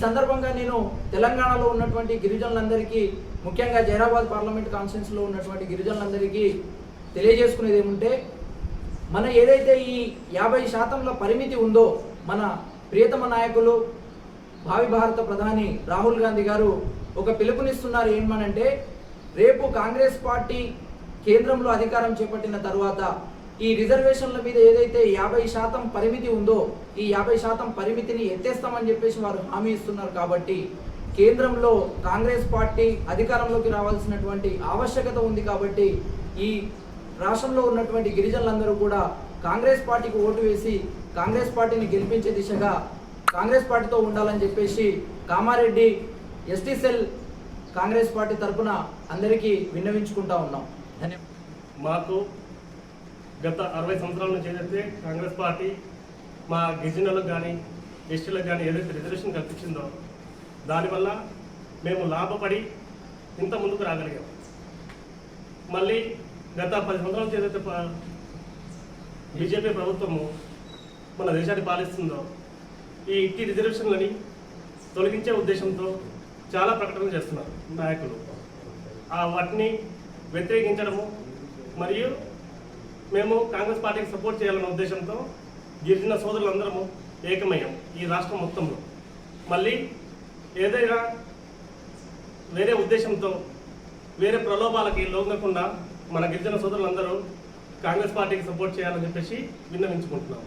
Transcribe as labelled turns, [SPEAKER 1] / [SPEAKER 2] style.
[SPEAKER 1] సందర్భంగా నేను తెలంగాణలో ఉన్నటువంటి గిరిజనులందరికీ, ముఖ్యంగా జైరాబాద్ పార్లమెంట్ కాన్స్టిట్యున్సీలో ఉన్నటువంటి గిరిజనులందరికీ తెలియజేసుకునేది ఏమంటే, మన ఏదైతే ఈ 50% పరిమితి ఉందో, మన ప్రియతమ నాయకులు భావి భారత ప్రధాని రాహుల్ గాంధీ గారు ఒక పిలుపునిస్తున్నారు. ఏమనంటే, రేపు కాంగ్రెస్ పార్టీ కేంద్రంలో అధికారం చేపట్టిన తర్వాత ఈ రిజర్వేషన్ల మీద ఏదైతే 50% పరిమితి ఉందో, ఈ 50% పరిమితిని ఎత్తేస్తామని చెప్పేసి వారు హామీ ఇస్తున్నారు. కాబట్టి కేంద్రంలో కాంగ్రెస్ పార్టీ అధికారంలోకి రావాల్సినటువంటి ఆవశ్యకత ఉంది. కాబట్టి ఈ రాష్ట్రంలో ఉన్నటువంటి గిరిజనులందరూ కూడా కాంగ్రెస్ పార్టీకి ఓటు వేసి కాంగ్రెస్ పార్టీని గెలిపించే దిశగా కాంగ్రెస్ పార్టీతో ఉండాలని చెప్పేసి Kamareddy ST cell Congress party తరఫున అందరికీ విన్నవించుకుంటా ఉన్నాం.
[SPEAKER 2] మాకు గత 60 సంవత్సరాల నుంచి ఏదైతే కాంగ్రెస్ పార్టీ మా గిరిజనులకు కానీ ఎస్టీలకు కానీ ఏదైతే రిజర్వేషన్ కల్పించిందో, దానివల్ల మేము లాభపడి ఇంత ముందుకు రాగలిగాం. మళ్ళీ గత 10 సంవత్సరాల నుంచి ఏదైతే బీజేపీ ప్రభుత్వము మన దేశాన్ని పాలిస్తుందో, ఈ ఇట్టి రిజర్వేషన్లని తొలగించే ఉద్దేశంతో చాలా ప్రకటనలు చేస్తున్నారు నాయకులు. వాటిని వ్యతిరేకించడము మరియు మేము కాంగ్రెస్ పార్టీకి సపోర్ట్ చేయాలనే ఉద్దేశంతో గిరిజన సోదరులందరము ఏకమయ్యాం ఈ రాష్ట్రం మొత్తంలో. మళ్ళీ ఏదైనా వేరే ఉద్దేశంతో వేరే ప్రలోభాలకి లొంగకుండా మన గిరిజన సోదరులందరూ కాంగ్రెస్ పార్టీకి సపోర్ట్ చేయాలని చెప్పేసి విన్నవించుకుంటున్నాం.